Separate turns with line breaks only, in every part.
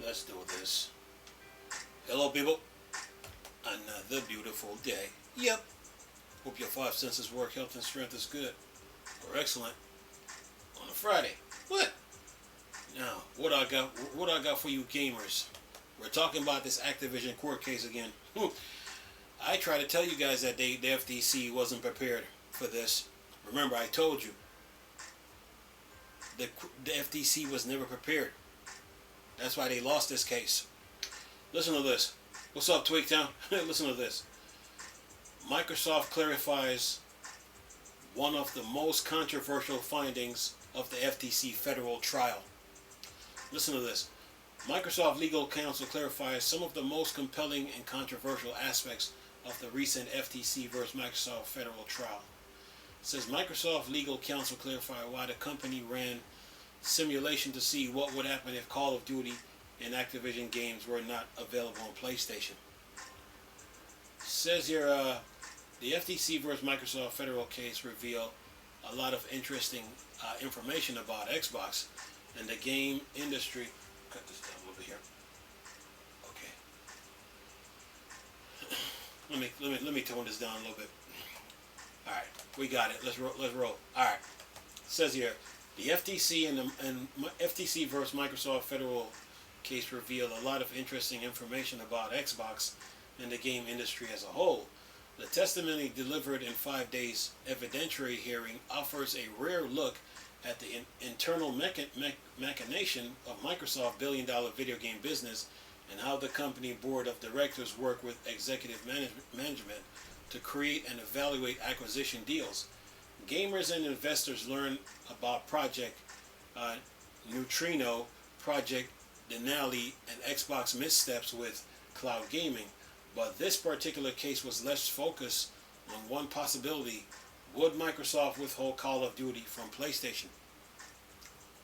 Let's do this. Hello, people. Another beautiful day. Yep. Hope your five senses work. Health and strength is good or excellent on a Friday. What? Now, what I got for you gamers? We're talking about this Activision court case again. I tried to tell you guys that the FTC wasn't prepared for this. Remember, I told you the FTC was never prepared. That's why they lost this case. Listen to this. What's up, Tweaktown? Listen to this. Microsoft clarifies one of the most controversial findings of the FTC federal trial. Listen to this. Microsoft legal counsel clarifies some of the most compelling and controversial aspects of the recent FTC versus Microsoft federal trial. It says Microsoft legal counsel clarified why the company ran simulation to see what would happen if Call of Duty and Activision games were not available on PlayStation. It says here, the FTC versus Microsoft federal case revealed a lot of interesting information about Xbox and the game industry. Cut this down a little bit here. Okay. Let me tone this down a little bit. All right, we got it. Let's roll. All right. It says here, the FTC and FTC versus Microsoft federal case revealed a lot of interesting information about Xbox and the game industry as a whole. The testimony delivered in 5 days evidentiary hearing offers a rare look at the internal machination of Microsoft's billion-dollar video game business and how the company board of directors work with executive management to create and evaluate acquisition deals. Gamers and investors learn about Project Neutrino, Project Denali, and Xbox missteps with cloud gaming. But this particular case was less focused on one possibility. Would Microsoft withhold Call of Duty from PlayStation?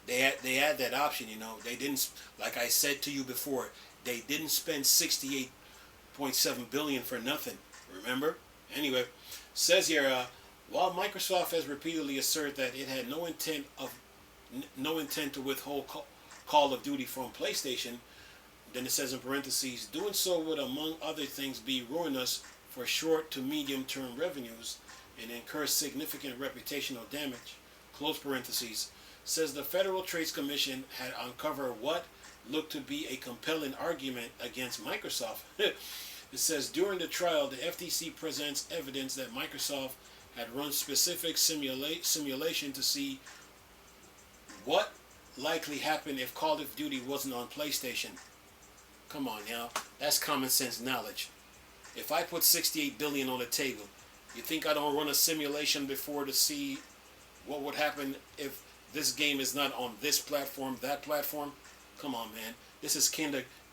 They had that option, you know. They didn't, like I said to you before, they didn't spend $68.7 billion for nothing. Remember? Anyway, says here, while Microsoft has repeatedly asserted that it had no intent to withhold Call of Duty from PlayStation, then it says in parentheses, doing so would, among other things, be ruinous for short to medium term revenues and incur significant reputational damage, close parentheses. Says the Federal Trade Commission had uncovered what looked to be a compelling argument against Microsoft. It says during the trial, the FTC presents evidence that Microsoft had run specific simulation to see what likely happened if Call of Duty wasn't on PlayStation. Come on now, that's common sense knowledge. If I put $68 billion on the table, you think I don't run a simulation before to see what would happen if this game is not on this platform, that platform? Come on, man. This is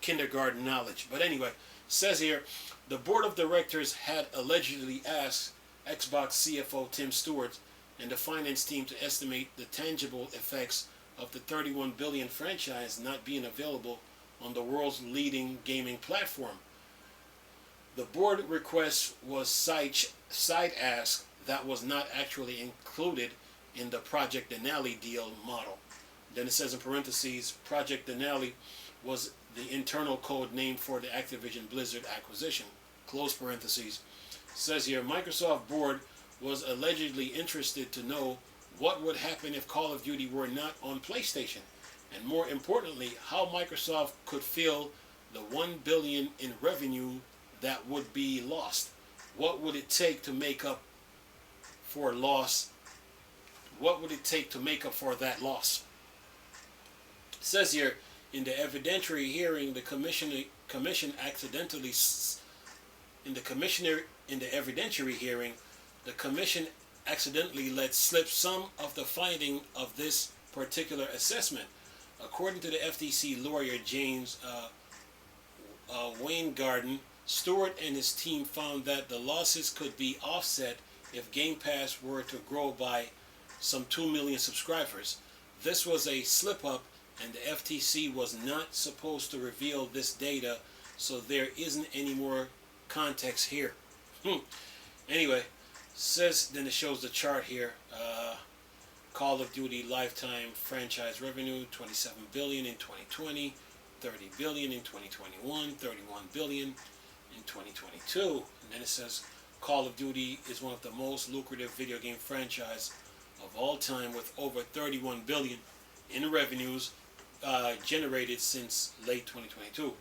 kindergarten knowledge. But anyway, says here, the board of directors had allegedly asked Xbox CFO Tim Stewart and the finance team to estimate the tangible effects of the $31 billion franchise not being available on the world's leading gaming platform. The board request was side ask that was not actually included in the Project Denali deal model. Then it says in parentheses, Project Denali was the internal code name for the Activision Blizzard acquisition. Close parentheses. It says here, Microsoft board was allegedly interested to know what would happen if Call of Duty were not on PlayStation, and more importantly, how Microsoft could fill the $1 billion in revenue that would be lost. What would it take to make up for loss? What would it take to make up for that loss? It says here, in the evidentiary hearing, the commission accidentally let slip some of the finding of this particular assessment. According to the FTC lawyer James Weingarten, Stewart and his team found that the losses could be offset if Game Pass were to grow by some 2 million subscribers. This was a slip-up, and the FTC was not supposed to reveal this data, so there isn't any more context here. Anyway, says, then it shows the chart here. Call of Duty lifetime franchise revenue, $27 billion in 2020. 30 billion in 2021, 31 billion in 2022. And then it says Call of Duty is one of the most lucrative video game franchise of all time, with over 31 billion in revenues generated since late 2022.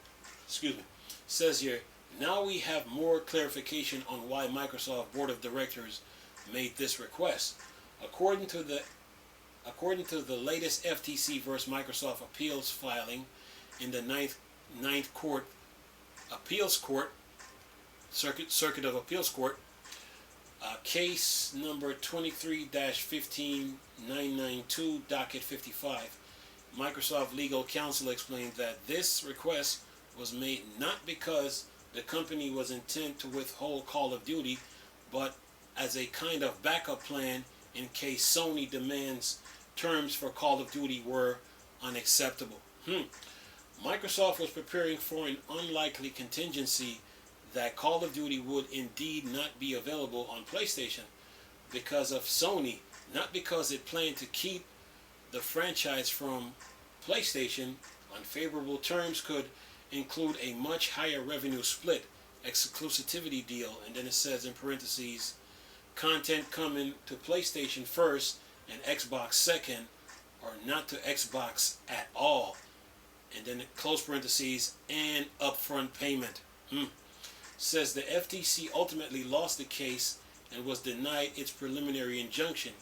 Excuse me. It says here, now we have more clarification on why Microsoft Board of Directors made this request. According to the latest FTC versus Microsoft appeals filing in the Ninth Court Appeals Court, Circuit of Appeals Court, case number 23-15992, docket 55, Microsoft legal counsel explained that this request was made not because the company was intent to withhold Call of Duty, but as a kind of backup plan in case Sony demands terms for Call of Duty were unacceptable. Microsoft was preparing for an unlikely contingency that Call of Duty would indeed not be available on PlayStation because of Sony, not because it planned to keep the franchise from PlayStation. Unfavorable terms could include a much higher revenue split, exclusivity deal, and then it says in parentheses, content coming to PlayStation first and Xbox second, or not to Xbox at all, and then close parentheses, and upfront payment. Says the FTC ultimately lost the case and was denied its preliminary injunction,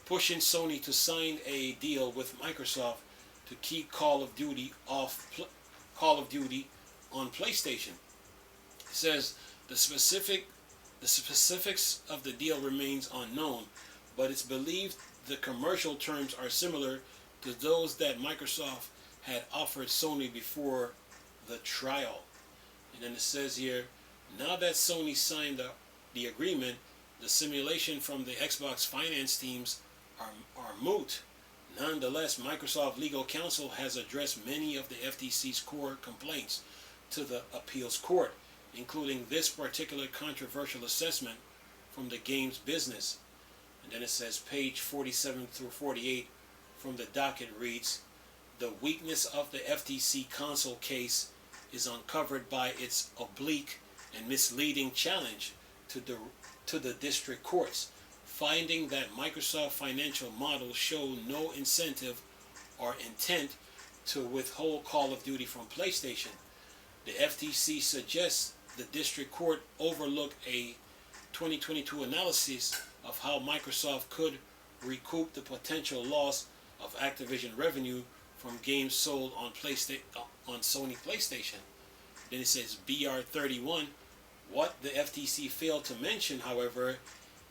pushing Sony to sign a deal with Microsoft to keep Call of Duty on PlayStation. It says the specifics of the deal remains unknown, but it's believed the commercial terms are similar to those that Microsoft had offered Sony before the trial. And then it says here, now that Sony signed the agreement, the simulation from the Xbox finance teams are moot. Nonetheless, Microsoft legal counsel has addressed many of the FTC's core complaints to the appeals court, including this particular controversial assessment from the games business. And then it says page 47 through 48 from the docket reads, the weakness of the FTC console case is uncovered by its oblique and misleading challenge to the district courts, finding that Microsoft financial models show no incentive or intent to withhold Call of Duty from PlayStation. The FTC suggests the district court overlook a 2022 analysis of how Microsoft could recoup the potential loss of Activision revenue from games sold on Sony PlayStation. Then it says BR31. What the FTC failed to mention, however,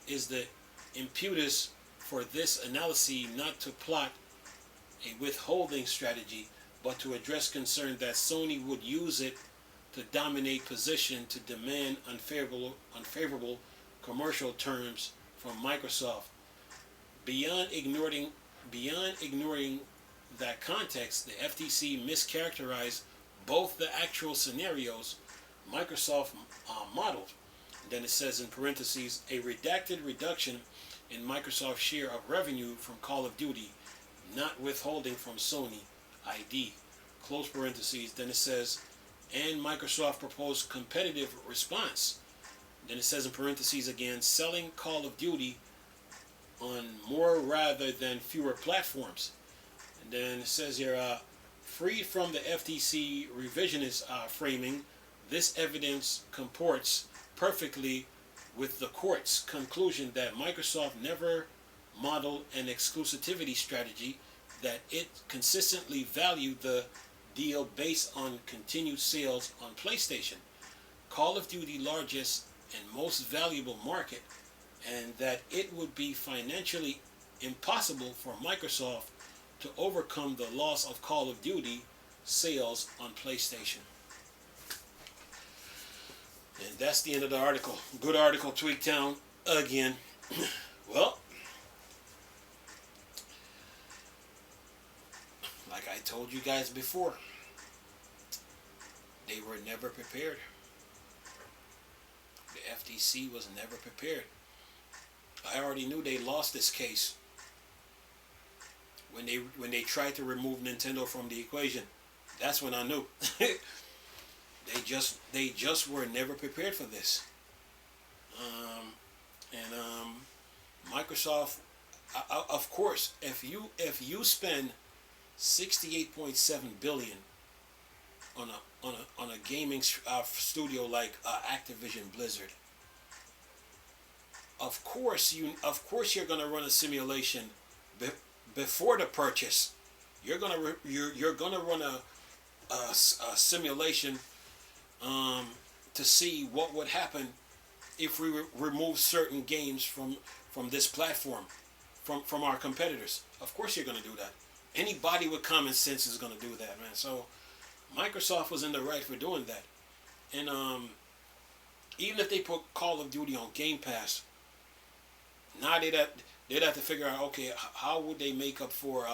is the impetus for this analysis not to plot a withholding strategy, but to address concern that Sony would use it to dominate position to demand unfavorable commercial terms from Microsoft. Beyond ignoring that context, the FTC mischaracterized both the actual scenarios Microsoft modeled. Then it says in parentheses, a redacted reduction in Microsoft's share of revenue from Call of Duty, not withholding from Sony ID, close parentheses. Then it says, and Microsoft proposed competitive response. Then it says in parentheses again, selling Call of Duty on more rather than fewer platforms. And then it says here, freed from the FTC revisionist framing, this evidence comports perfectly with the court's conclusion that Microsoft never modeled an exclusivity strategy, that it consistently valued the deal based on continued sales on PlayStation, Call of Duty's largest and most valuable market, and that it would be financially impossible for Microsoft to overcome the loss of Call of Duty sales on PlayStation. And that's the end of the article. Good article, Tweaktown, again. Well, like I told you guys before, they were never prepared. The FTC was never prepared. I already knew they lost this case when they tried to remove Nintendo from the equation. That's when I knew. They just were never prepared for this. And Microsoft, of course, if you spend 68.7 billion on a gaming studio like Activision Blizzard, of course you're gonna run a simulation before the purchase. You're gonna run a simulation to see what would happen if we remove certain games from this platform, from our competitors. Of course you're gonna do that. Anybody with common sense is gonna do that, man. So Microsoft was in the right for doing that. And even if they put Call of Duty on Game Pass, now they'd have to figure out, okay, how would they make up for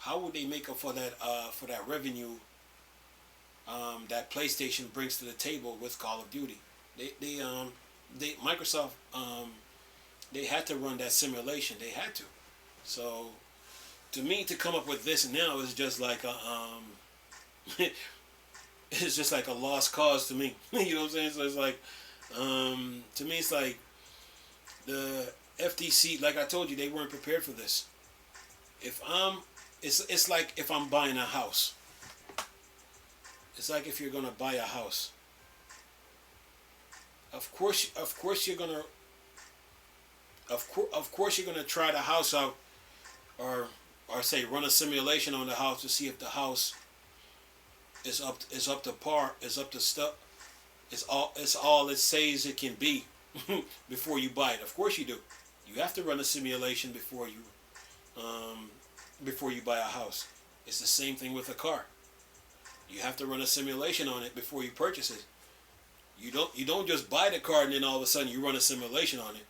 that revenue that PlayStation brings to the table with Call of Duty. Microsoft, they had to run that simulation. They had to. So to me, to come up with this now is just like it's just like a lost cause to me. You know what I'm saying? So it's like, to me, it's like the FTC. Like I told you, they weren't prepared for this. It's like if I'm buying a house. It's like if you're gonna buy a house. Of course you're gonna. Of course you're gonna try the house out, or say run a simulation on the house to see if the house is up to par, is up to stuff, it's all it says it can be before you buy it. Of course you do. You have to run a simulation before you buy a house. It's the same thing with a car. You have to run a simulation on it before you purchase it. You don't just buy the car and then all of a sudden you run a simulation on it.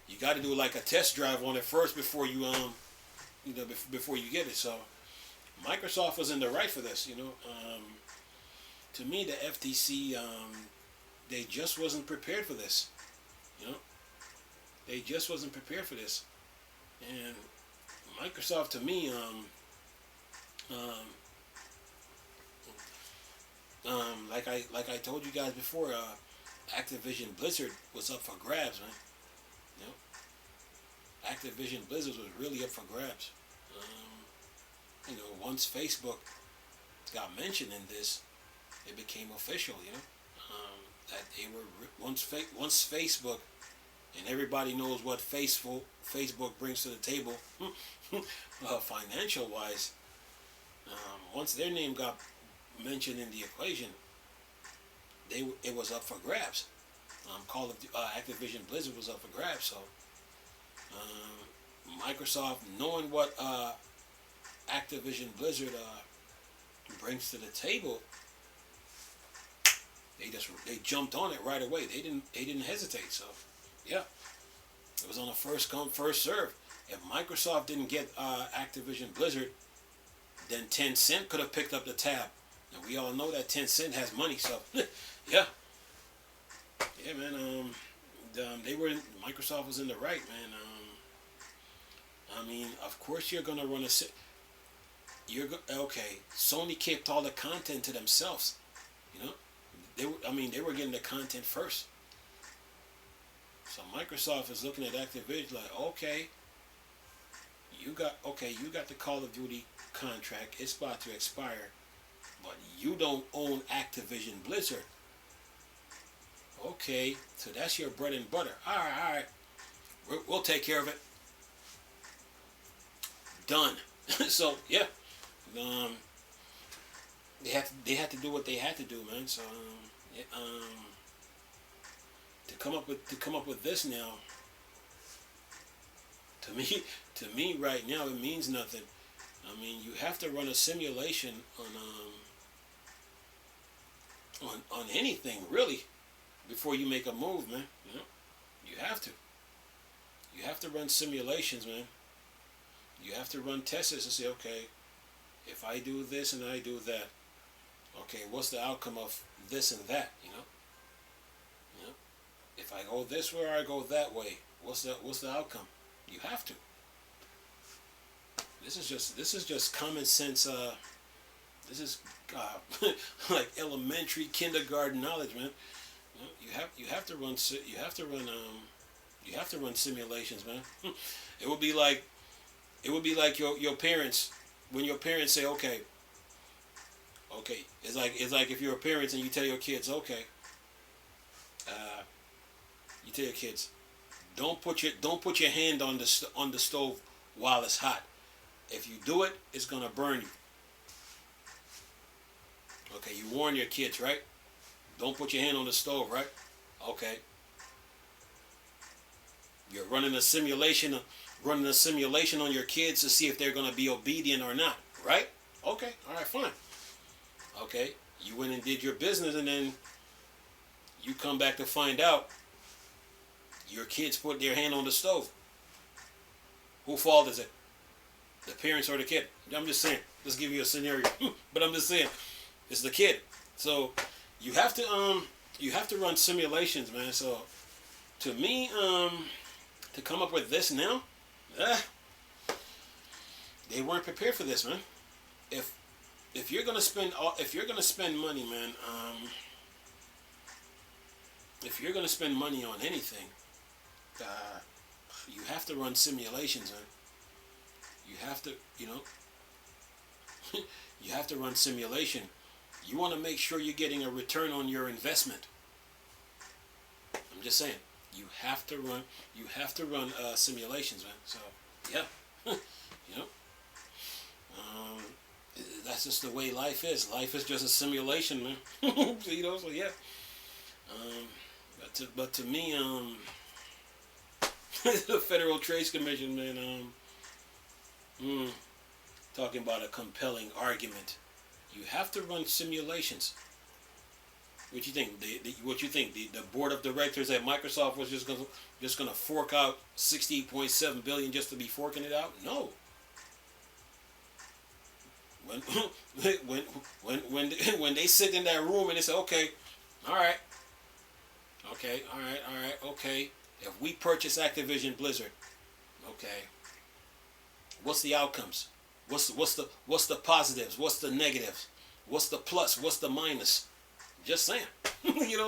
You got to do like a test drive on it first before you before you get it. So Microsoft was in the right for this. To me, the FTC, they just wasn't prepared for this. They just wasn't prepared for this. And Microsoft, to me, like I told you guys before, Activision Blizzard was up for grabs, man. Activision Blizzard was really up for grabs. Once Facebook got mentioned in this, it became official. That they were once Facebook, and everybody knows what Facebook brings to the table, financial wise. Once their name got mentioned in the equation, it was up for grabs. Activision Blizzard was up for grabs. So Microsoft, knowing what Activision Blizzard brings to the table, they jumped on it right away. They didn't hesitate. So yeah, it was on a first come first serve. If Microsoft didn't get Activision Blizzard, then Tencent could have picked up the tab. And we all know that Tencent has money, so yeah, man. Microsoft was in the right, man. Of course you're gonna run okay. Sony kept all the content to themselves. They were getting the content first. So Microsoft is looking at Activision like, okay, you got the Call of Duty contract. It's about to expire. But you don't own Activision Blizzard. Okay, so that's your bread and butter. All right. We'll take care of it. Done. So yeah, they had to do what they had to do, man. So to come up with this now, to me right now it means nothing. You have to run a simulation on anything really before you make a move, man. You have to. You have to run simulations, man. You have to run tests and say, okay, if I do this and I do that, okay, what's the outcome of this and that? If I go this way or I go that way, what's the outcome? You have to. This is just common sense This is like elementary, kindergarten knowledge, man. You have to run simulations, man. It would be like your parents when your parents say, okay. It's like if you're a parent and you tell your kids, okay, you tell your kids, don't put your hand on the stove while it's hot. If you do it, it's gonna burn you. Okay, you warn your kids, right? Don't put your hand on the stove, right? Okay. You're running a simulation on your kids to see if they're gonna be obedient or not, right? Okay, all right, fine. Okay, you went and did your business, and then you come back to find out your kids put their hand on the stove. Whose fault is it? The parents or the kid? I'm just saying. Let's give you a scenario, but I'm just saying it's the kid. So you have to run simulations, man. So to me, to come up with this now, they weren't prepared for this, man. If you're gonna spend money, man, if you're gonna spend money on anything, you have to run simulations, man. You have to, you have to run simulation. You want to make sure you're getting a return on your investment. I'm just saying, you have to run simulations, man. So yeah, that's just the way life is. Life is just a simulation, man. So yeah. But to me, the Federal Trade Commission, man, talking about a compelling argument. You have to run simulations. What you think? What you think? The board of directors at Microsoft was just gonna fork out $60.7 billion just to be forking it out? No. When they sit in that room and they say, okay, if we purchase Activision Blizzard, okay, what's the outcomes? What's the positives? What's the negatives? What's the plus? What's the minus? Just saying,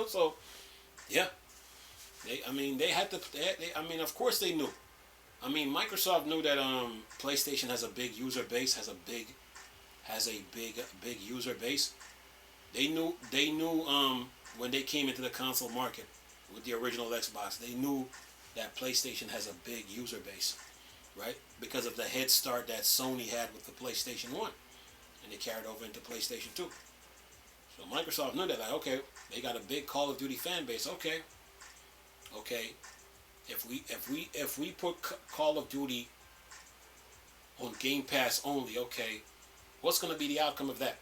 So yeah, of course they knew. Microsoft knew that PlayStation has a big user base, has a big user base. They knew when they came into the console market with the original Xbox, they knew that PlayStation has a big user base, right? Because of the head start that Sony had with the PlayStation 1, and they carried over into PlayStation 2. So Microsoft knew that, like, okay, they got a big Call of Duty fan base. Okay. If we put Call of Duty on Game Pass only, okay, what's going to be the outcome of that?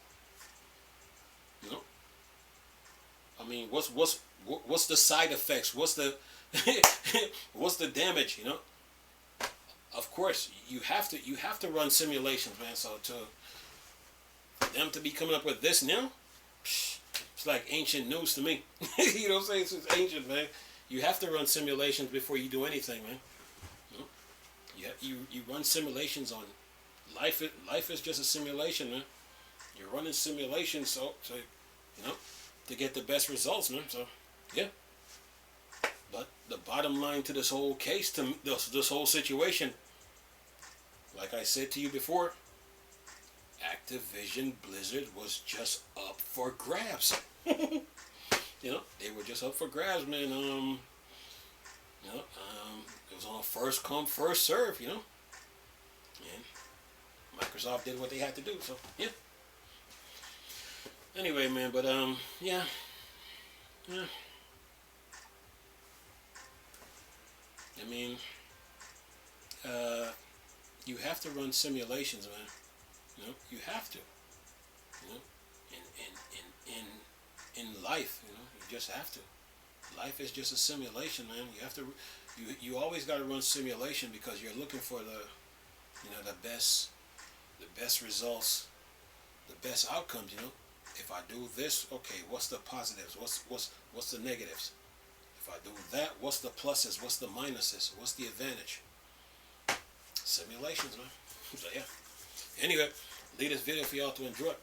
What's the side effects? What's the what's the damage? Of course, you have to run simulations, man. So for them to be coming up with this now, it's like ancient news to me. You know what I'm saying? It's ancient, man. You have to run simulations before you do anything, man. You run simulations on life. Life is just a simulation, man. You're running simulations so to get the best results, man. So yeah. But the bottom line to this whole case, to this whole situation, like I said to you before, Activision Blizzard was just up for grabs. They were just up for grabs, man. It was on a first come, first serve, And Microsoft did what they had to do, so yeah. Anyway, man, but yeah. You have to run simulations, man. You have to. In life, you just have to. Life is just a simulation, man. You have to. You always got to run simulation because you're looking for the best results, the best outcomes. If I do this, okay, what's the positives? What's the negatives? If I do that, what's the pluses? What's the minuses? What's the advantage? Simulations, man. So yeah. Anyway, leave this video for y'all to enjoy.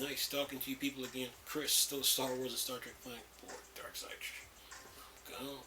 Nice talking to you people again. Chris, still Star Wars and Star Trek playing for Dark Side. Go.